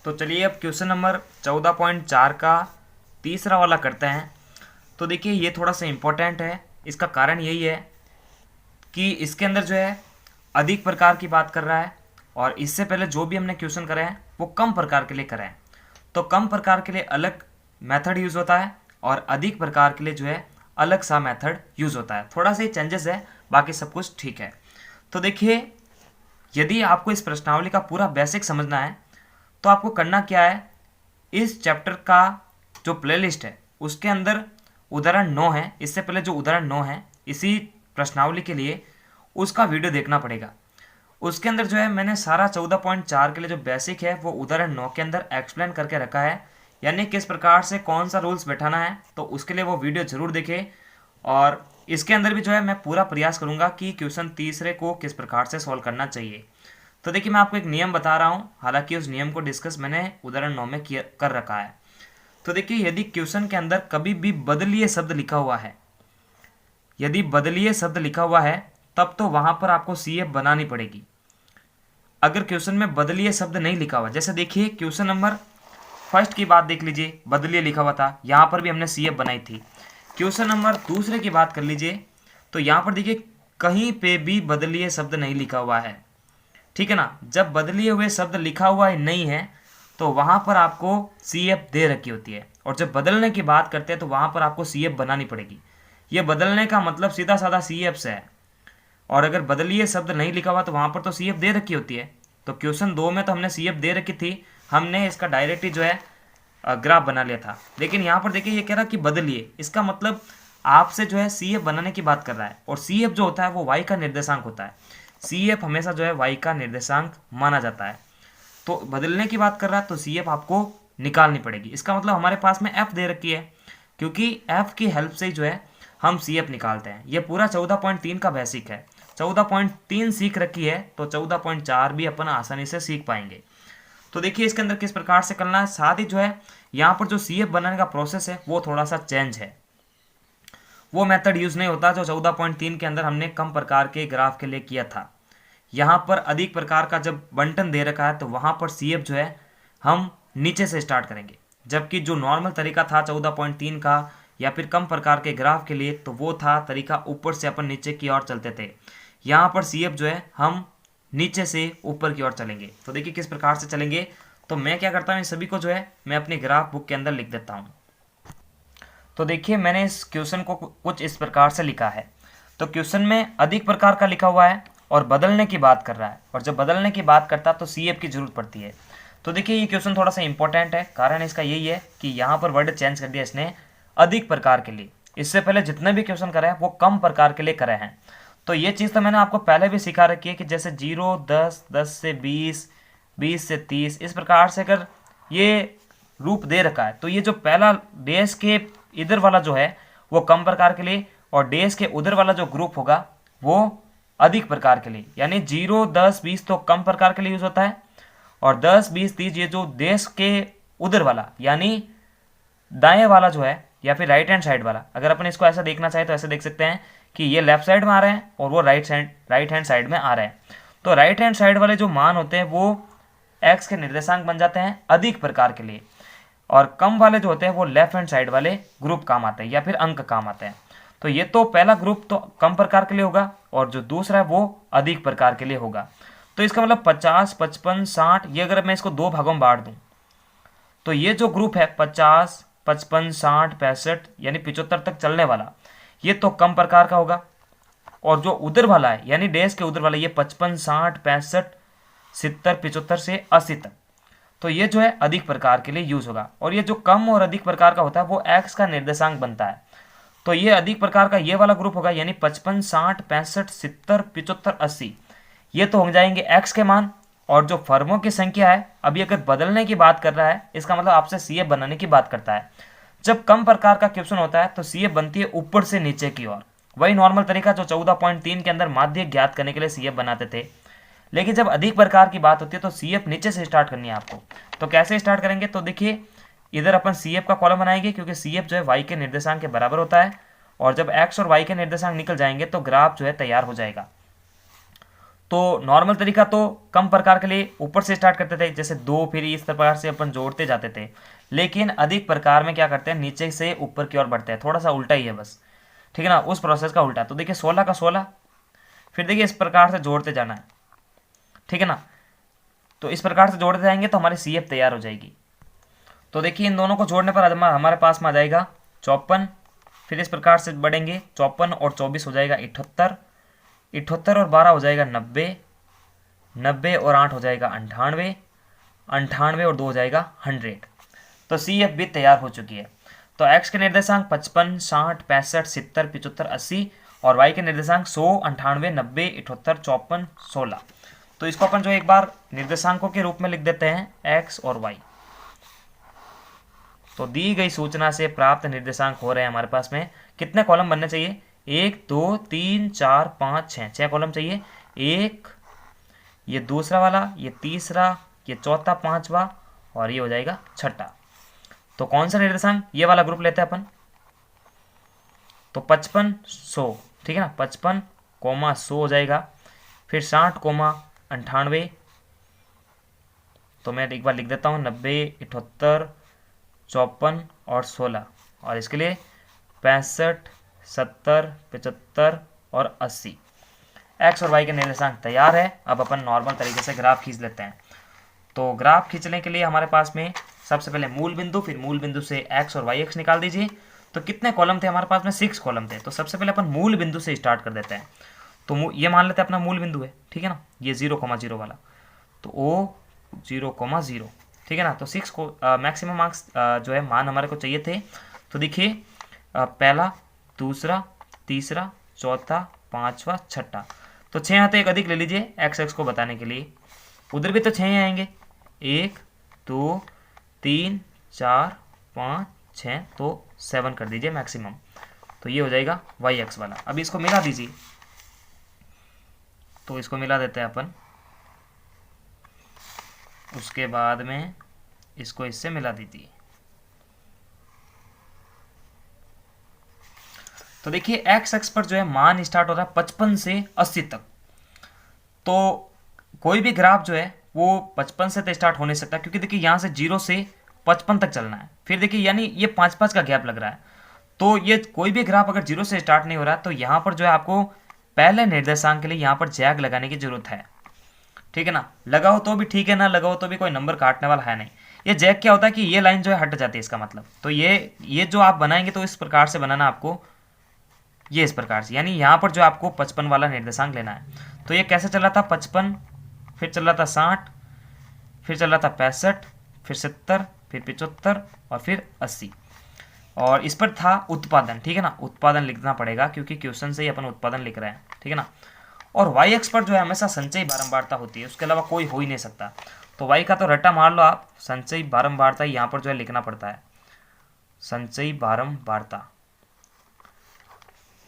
तो चलिए अब क्वेश्चन नंबर 14.4 का तीसरा वाला करते हैं। तो देखिए ये थोड़ा सा इम्पोर्टेंट है। इसका कारण यही है कि इसके अंदर जो है अधिक प्रकार की बात कर रहा है, और इससे पहले जो भी हमने क्वेश्चन करे हैं वो कम प्रकार के लिए करे हैं। तो कम प्रकार के लिए अलग मेथड यूज़ होता है और अधिक प्रकार के लिए जो है अलग सा मेथड यूज़ होता है। थोड़ा सा ही चेंजेस है, बाकी सब कुछ ठीक है। तो देखिए यदि आपको इस प्रश्नावली का पूरा बेसिक समझना है तो आपको करना क्या है, इस चैप्टर का जो प्लेलिस्ट है उसके अंदर उदाहरण 9 है। इससे पहले जो उदाहरण 9 है इसी प्रश्नावली के लिए, उसका वीडियो देखना पड़ेगा। उसके अंदर जो है मैंने सारा 14.4 के लिए जो बेसिक है वो उदाहरण 9 के अंदर एक्सप्लेन करके रखा है, यानी किस प्रकार से कौन सा रूल्स बैठाना है। तो उसके लिए वो वीडियो जरूर देखें। और इसके अंदर भी जो है मैं पूरा प्रयास करूंगा कि क्वेश्चन तीसरे को किस प्रकार से सॉल्व करना चाहिए। तो देखिए मैं आपको एक नियम बता रहा हूँ, हालांकि उस नियम को डिस्कस मैंने उदाहरण 9 में किया कर रखा है। तो देखिए यदि क्वेश्चन के अंदर कभी भी बदलीय शब्द लिखा हुआ है, यदि बदलीय शब्द लिखा हुआ है तब तो वहां पर आपको सीएफ बनानी पड़ेगी। अगर क्वेश्चन में बदलीय शब्द नहीं लिखा हुआ, जैसे देखिए क्वेश्चन नंबर फर्स्ट की बात देख लीजिए, बदलीय लिखा हुआ था, यहाँ पर भी हमने सीएफ बनाई थी। क्वेश्चन नंबर दूसरे की बात कर लीजिए, तो यहाँ पर देखिए कहीं पे भी बदलीय शब्द नहीं लिखा हुआ है, ठीक है ना। जब बदलिए हुए शब्द लिखा हुआ ही नहीं है तो वहां पर आपको सीएफ दे रखी होती है, और जब बदलने की बात करते हैं तो वहां पर आपको सीएफ बनानी पड़ेगी। ये बदलने का मतलब सीधा साधा सीएफ से है, और अगर बदलिए शब्द नहीं लिखा हुआ तो वहां पर तो सीएफ दे रखी होती है। तो क्वेश्चन 2 में तो हमने सीएफ दे रखी थी, हमने इसका डायरेक्ट ही जो है ग्राफ बना लिया था। लेकिन यहाँ पर देखिए ये कह रहा कि बदलिए, इसका मतलब आपसे जो है सीएफ बनाने की बात कर रहा है, और सीएफ जो होता है वो वाई का निर्देशांक होता है। सीएफ हमेशा जो है वाई का निर्देशांक माना जाता है। तो बदलने की बात कर रहा है तो सीएफ आपको निकालनी पड़ेगी। इसका मतलब हमारे पास में एफ दे रखी है, क्योंकि एफ की हेल्प से जो है हम सीएफ निकालते हैं। ये पूरा 14.3 का बेसिक है। 14.3 सीख रखी है तो 14.4 भी अपन आसानी से सीख पाएंगे। तो देखिए इसके अंदर किस प्रकार से करना है, साथ ही जो है यहाँ पर जो सीएफ बनाने का प्रोसेस है वो थोड़ा सा चेंज है। वो मेथड यूज नहीं होता जो 14.3 के अंदर हमने कम प्रकार के ग्राफ के लिए किया था। यहाँ पर अधिक प्रकार का जब बंटन दे रखा है तो वहां पर सीएफ जो है हम नीचे से स्टार्ट करेंगे, जबकि जो नॉर्मल तरीका था 14.3 का या फिर कम प्रकार के ग्राफ के लिए तो वो था तरीका ऊपर से अपन नीचे की ओर चलते थे। यहाँ पर सीएफ जो है हम नीचे से ऊपर की ओर चलेंगे। तो देखिए किस प्रकार से चलेंगे, तो मैं क्या करता हूँ, सभी को जो है मैं अपनी ग्राफ बुक के अंदर लिख देता हूँ। तो देखिए मैंने इस क्वेश्चन को कुछ इस प्रकार से लिखा है। तो क्वेश्चन में अधिक प्रकार का लिखा हुआ है और बदलने की बात कर रहा है, और जब बदलने की बात करता है तो सीएफ की जरूरत पड़ती है। तो देखिए ये क्वेश्चन थोड़ा सा इंपॉर्टेंट है, कारण इसका यही है कि यहाँ पर वर्ड चेंज कर दिया इसने अधिक प्रकार के लिए। इससे पहले जितने भी क्वेश्चन करे हैं वो कम प्रकार के लिए करे हैं। तो ये चीज़ तो मैंने आपको पहले भी सिखा रखी है कि जैसे 0, 10, 10 से 20, 20 से 30, इस प्रकार से अगर ये रूप दे रखा है तो ये जो पहला डेज के इधर वाला जो है वो कम प्रकार के लिए, और डेज के उधर वाला जो ग्रुप होगा वो अधिक प्रकार के लिए। यानी 0, 10, 20 तो कम प्रकार के लिए यूज होता है, और 10, 20, 30 ये जो देश के उधर वाला यानी दाएं वाला जो है या फिर राइट हैंड साइड वाला, अगर अपन इसको ऐसा देखना चाहे तो ऐसे देख सकते हैं कि ये लेफ्ट साइड में आ रहे हैं और वो राइट हैंड साइड में आ रहे हैं। तो राइट हैंड साइड वाले जो मान होते हैं वो एक्स के निर्देशांक बन जाते हैं अधिक प्रकार के लिए, और कम वाले जो होते हैं वो लेफ्ट हैंड साइड वाले ग्रुप काम आते हैं या फिर अंक काम आते हैं। तो ये तो पहला ग्रुप तो कम प्रकार के लिए होगा, और जो दूसरा है वो अधिक प्रकार के लिए होगा। तो इसका मतलब 50, 55, 60, ये अगर मैं इसको 2 भागों में बांट दूं तो ये जो ग्रुप है 50, 55, 60, 65 यानी 75 तक चलने वाला, ये तो कम प्रकार का होगा। और जो उधर वाला है यानी डेज के उधर वाला, ये 55, 60, 65, 70, 75 से 80 तक, तो ये जो है अधिक प्रकार के लिए यूज होगा। और ये जो कम और अधिक प्रकार का होता है वो एक्स का निर्देशांक बनता है। तो ये अधिक प्रकार का ये वाला ग्रुप होगा, यानी 55, 60, 65, 70, 75, 80, ये तो हो जाएंगे एक्स के मान। और जो फर्मों की संख्या है, अभी अगर बदलने की बात कर रहा है इसका मतलब आपसे सीएफ बनाने की बात करता है। जब कम प्रकार का क्वेश्चन होता है तो सीएफ बनती है ऊपर से नीचे की ओर, वही नॉर्मल तरीका जो 14.3 के अंदर माध्य ज्ञात करने के लिए सीएफ बनाते थे। लेकिन जब अधिक प्रकार की बात होती है तो सीएफ नीचे से स्टार्ट करनी है आपको। तो कैसे स्टार्ट करेंगे, तो देखिए इधर अपन सीएफ का कॉलम बनाएंगे, क्योंकि सीएफ जो है वाई के निर्देशांक के बराबर होता है, और जब एक्स और वाई के निर्देशांक निकल जाएंगे तो ग्राफ जो है तैयार हो जाएगा। तो नॉर्मल तरीका तो कम प्रकार के लिए ऊपर से स्टार्ट करते थे, जैसे दो, फिर इस प्रकार से अपन जोड़ते जाते थे। लेकिन अधिक प्रकार में क्या करते हैं, नीचे से ऊपर की ओर बढ़ते हैं, थोड़ा सा उल्टा ही है बस, ठीक है ना, उस प्रोसेस का उल्टा। तो देखिए 16 का 16, फिर देखिए इस प्रकार से जोड़ते जाना है, ठीक है ना। तो इस प्रकार से जोड़ते जाएंगे तो हमारी सी एफ तैयार हो जाएगी। तो देखिए इन दोनों को जोड़ने पर हमारे पास में आ जाएगा 54, फिर इस प्रकार से बढ़ेंगे 54 और 24 हो जाएगा 78, 78 और 12 हो जाएगा 90, 90 और 8 हो जाएगा 98, 98 और 2 हो जाएगा 100। तो सी एफ भी तैयार हो चुकी है। तो एक्स के निर्देशांक 55, 60, 65, 70, 75, 80 और वाई के निर्देशांक 100, 98, 90, 78, 54, 16। तो इसको अपन जो एक बार निर्देशांकों के रूप में लिख देते हैं एक्स और वाई। तो दी गई सूचना से प्राप्त निर्देशांक हो रहे हैं हमारे पास में, कितने कॉलम बनने चाहिए, 1 2 3 4 5 6, 6 कॉलम चाहिए। एक, ये दूसरा वाला, ये तीसरा, ये चौथा, पांचवा और ये हो जाएगा छठा। तो कौन सा निर्देशांक, ये वाला ग्रुप लेते हैं अपन। तो 55 100, ठीक है ना, 55 100 हो जाएगा। फिर 60 98, तो मैं एक बार लिख देता हूँ 90, 78, 54 और 16। और इसके लिए 65, 70, 75 और 80। एक्स और वाई के निर्देशांक तैयार है। अब अपन नॉर्मल तरीके से ग्राफ खींच लेते हैं। तो ग्राफ खींचने के लिए हमारे पास में सबसे पहले मूल बिंदु, फिर मूल बिंदु से एक्स और वाई एक्स निकाल दीजिए। तो कितने कॉलम थे हमारे पास में, 6 कॉलम थे। तो सबसे पहले अपन मूल बिंदु से स्टार्ट कर देते हैं। तो ये मान लेते हैं अपना मूल बिंदु है, ठीक है ना, ये 0,0 वाला। तो ओ 0,0, ठीक है ना। तो 6 को मैक्सिमम मार्क्स जो है मान हमारे को चाहिए थे। तो देखिए पहला, दूसरा, तीसरा, चौथा, पांचवा, छठा। तो 6 यहाँ तो एक अधिक ले लीजिए एक्स एक्स को बताने के लिए। उधर भी तो 6 ही आएंगे, 1 2 3 4 5 6, तो 7 कर दीजिए मैक्सिमम। तो ये हो जाएगा वाई एक्स वाला। अभी इसको मिला दीजिए। तो इसको मिला देते हैं अपन, उसके बाद में इसको इससे मिला दीजिए। तो देखिए एक्स एक्स पर जो है मान स्टार्ट हो रहा है 55 से 80 तक। तो कोई भी ग्राफ जो है वो 55 से तो स्टार्ट हो नहीं सकता, क्योंकि देखिए यहाँ से 0 से 55 तक चलना है। फिर देखिए यानी ये 5-5 का गैप लग रहा है। तो ये कोई भी ग्राफ अगर 0 से स्टार्ट नहीं हो रहा है तो यहाँ पर जो है आपको पहले निर्देशांक के लिए यहाँ पर जैग लगाने की जरूरत है, ठीक है ना। लगाओ तो भी ठीक है, ना लगाओ तो भी कोई नंबर काटने वाला है नहीं। ये जैग क्या होता है कि ये लाइन जो है हट जाती है, इसका मतलब। तो ये जो आप बनाएंगे तो इस प्रकार से बनाना आपको, ये इस प्रकार से, यानी यहाँ पर जो आपको 55 वाला निर्देशांक लेना है। तो ये कैसे चल रहा था, 55, फिर चल रहा था 60, फिर चल रहा था 65, फिर 70, फिर 75 और फिर 80। और इस पर था उत्पादन, ठीक है ना, उत्पादन लिखना पड़ेगा क्योंकि क्वेश्चन से ही अपन उत्पादन लिख रहे हैं, ठीक है ना। और वाई एक्स पर जो है हमेशा संचयी बारंबारता होती है, उसके अलावा कोई हो ही नहीं सकता। तो वाई का तो रट्टा मार लो आप, संचयी बारंबारता यहाँ पर जो है लिखना पड़ता है, संचयी बारंबारता।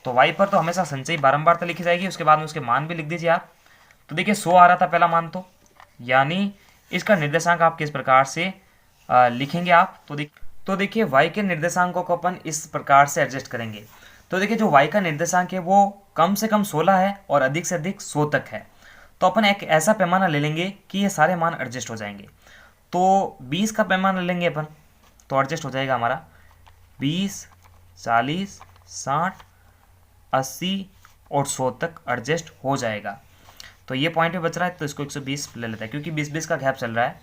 तो वाई पर तो हमेशा संचयी बारंबारता लिखी जाएगी, उसके बाद में उसके मान भी लिख दीजिए आप। तो देखिए 100 आ रहा था पहला मान, तो यानी इसका निर्देशांक आप किस प्रकार से लिखेंगे आप। तो देखिए y के निर्देशांकों को अपन इस प्रकार से एडजस्ट करेंगे। तो देखिए जो y का निर्देशांक है वो कम से कम 16 है और अधिक से अधिक 100 तक है। तो अपन एक ऐसा पैमाना ले लेंगे कि ये सारे मान एडजस्ट हो जाएंगे। तो 20 का पैमाना लेंगे अपन, तो एडजस्ट हो जाएगा हमारा 20, 40, 60, 80 और 100 तक एडजस्ट हो जाएगा। तो ये पॉइंट भी बच रहा है, तो इसको 120 ले लेते हैं क्योंकि 20-20 का गैप चल रहा है।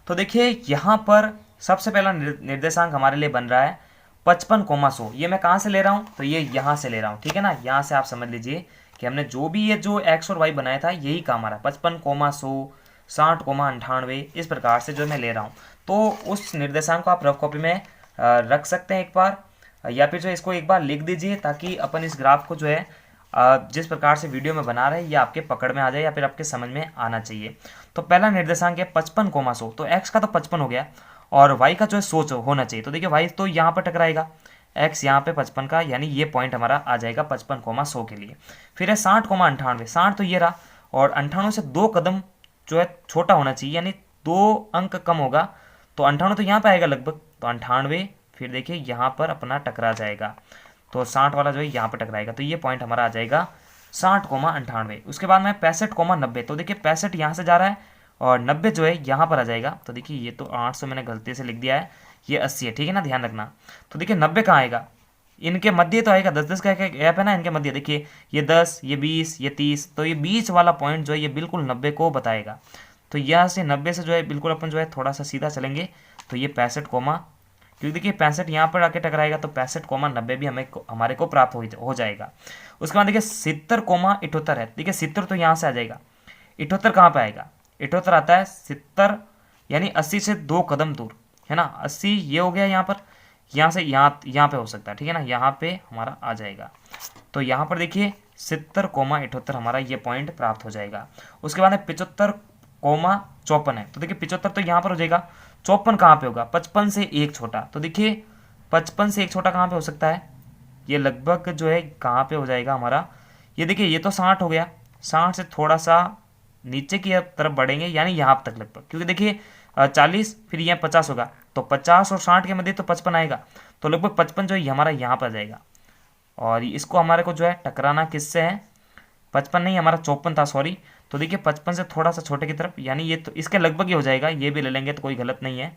तो देखिए यहाँ पर सबसे पहला निर्देशांक हमारे लिए बन रहा है 55,100। ये मैं कहाँ से ले रहा हूँ, तो ये यहाँ से ले रहा हूँ, ठीक है ना। यहाँ से आप समझ लीजिए कि हमने जो भी ये जो एक्स और वाई बनाया था यही काम आ रहा है, 55,100, 60,98, इस प्रकार से जो मैं ले रहा हूँ। तो उस निर्देशांक को आप रफ कॉपी में रख सकते हैं एक बार, या फिर जो इसको एक बार लिख दीजिए ताकि अपन इस ग्राफ को जो है जिस प्रकार से वीडियो में बना रहे हैं ये आपके पकड़ में आ जाए या फिर आपके समझ में आना चाहिए। तो पहला निर्देशांक है 55,100, तो x का तो 55 हो गया और y का जो है 100 होना चाहिए। तो देखिए y तो यहाँ पर टकराएगा, x यहाँ पे 55 का, यानी ये पॉइंट हमारा आ जाएगा 55,100 के लिए। फिर है 60,98, 60 तो ये रहा और 98 से 2 कदम जो है छोटा होना चाहिए, यानी 2 अंक कम होगा। तो 98 तो यहाँ पे आएगा लगभग, तो 98 फिर देखिए यहाँ पर अपना टकरा जाएगा, तो 60 वाला जो है यहाँ पर टकराएगा। तो ये पॉइंट हमारा आ जाएगा 60,98। उसके बाद में 65,90। तो देखिए 65 यहाँ से जा रहा है और 90 जो है यहाँ पर आ जाएगा। तो देखिए ये तो 800 मैंने गलती से लिख दिया है, ये 80 है, ठीक है ना, ध्यान रखना। तो देखिए 90 कहाँ आएगा, इनके मध्य तो आएगा, 10-10 का गैप है ना इनके मध्य। देखिए ये 10, ये 20, ये 30, तो ये बीच वाला पॉइंट जो है ये बिल्कुल 90 को बताएगा। तो यहाँ से 90 से जो है बिल्कुल अपन जो है थोड़ा सा सीधा चलेंगे तो ये 65 कोमा, क्योंकि देखिए 65 यहाँ पर आके टकराएगा तो 65,90 भी हमारे को प्राप्त हो जाएगा। उसके बाद देखिए 70,78 है। देखिए 70 तो यहाँ से आ जाएगा, 78 कहाँ पे आएगा, 78 आता है 70, यानी 80 से 2 कदम दूर, है ना। 80 ये हो गया यहाँ पर, यहाँ से यहाँ पे हो सकता है, ठीक है ना, यहाँ पे हमारा आ जाएगा। तो यहाँ पर देखिए 70,78 हमारा ये पॉइंट प्राप्त हो जाएगा। उसके बाद 75,54 है। तो देखिए 75 तो यहाँ पर हो जाएगा, 54 कहाँ पे होगा, 55 से एक छोटा। तो देखिए 55 से एक छोटा कहाँ पे हो सकता है, ये लगभग जो है कहाँ पे हो जाएगा हमारा, ये देखिए ये तो 60 हो गया, 60 से थोड़ा सा नीचे की तरफ बढ़ेंगे, यानी यहाँ तक लगभग, क्योंकि देखिए 40 फिर यहाँ 50 होगा, तो 50 और 60 के मध्य तो 55 आएगा, तो लगभग 55 जो है हमारा यहाँ पर आ जाएगा। और इसको हमारे को जो है टकराना किससे है, 55 नहीं, हमारा 54 था, सॉरी। तो देखिए 55 से थोड़ा सा छोटे की तरफ, यानी ये तो इसके लगभग ही हो जाएगा, ये भी ले लेंगे तो कोई गलत नहीं है।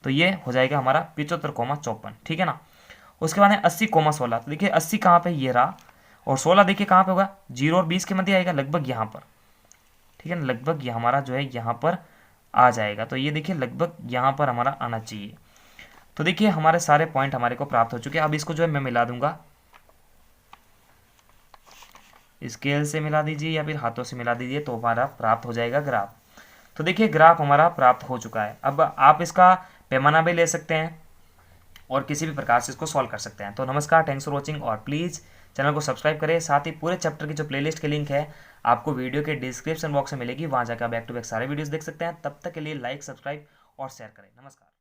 तो ये हो जाएगा हमारा 75,54, ठीक है ना। उसके बाद है 80,16। तो देखिए 80 कहाँ पे, ये रहा, और 16 देखिए कहाँ पे होगा, 0 और 20 के मध्य आएगा, लगभग यहाँ पर, ठीक है ना, लगभग ये हमारा जो है यहाँ पर आ जाएगा। तो ये देखिए लगभग यहाँ पर हमारा आना चाहिए। तो देखिए हमारे सारे पॉइंट हमारे को प्राप्त हो चुके हैं। अब इसको जो है मैं मिला दूंगा, स्केल से मिला दीजिए या फिर हाथों से मिला दीजिए, तो हमारा प्राप्त हो जाएगा ग्राफ। तो देखिए ग्राफ हमारा प्राप्त हो चुका है। अब आप इसका पैमाना भी ले सकते हैं और किसी भी प्रकार से इसको सॉल्व कर सकते हैं। तो नमस्कार, थैंक्स फॉर वॉचिंग, और प्लीज़ चैनल को सब्सक्राइब करें। साथ ही पूरे चैप्टर की जो प्लेलिस्ट की लिंक है आपको वीडियो के डिस्क्रिप्शन बॉक्स में मिलेगी, वहाँ जाकर बैक टू बैक सारे वीडियोस देख सकते हैं। तब तक के लिए लाइक, सब्सक्राइब और शेयर करें। नमस्कार।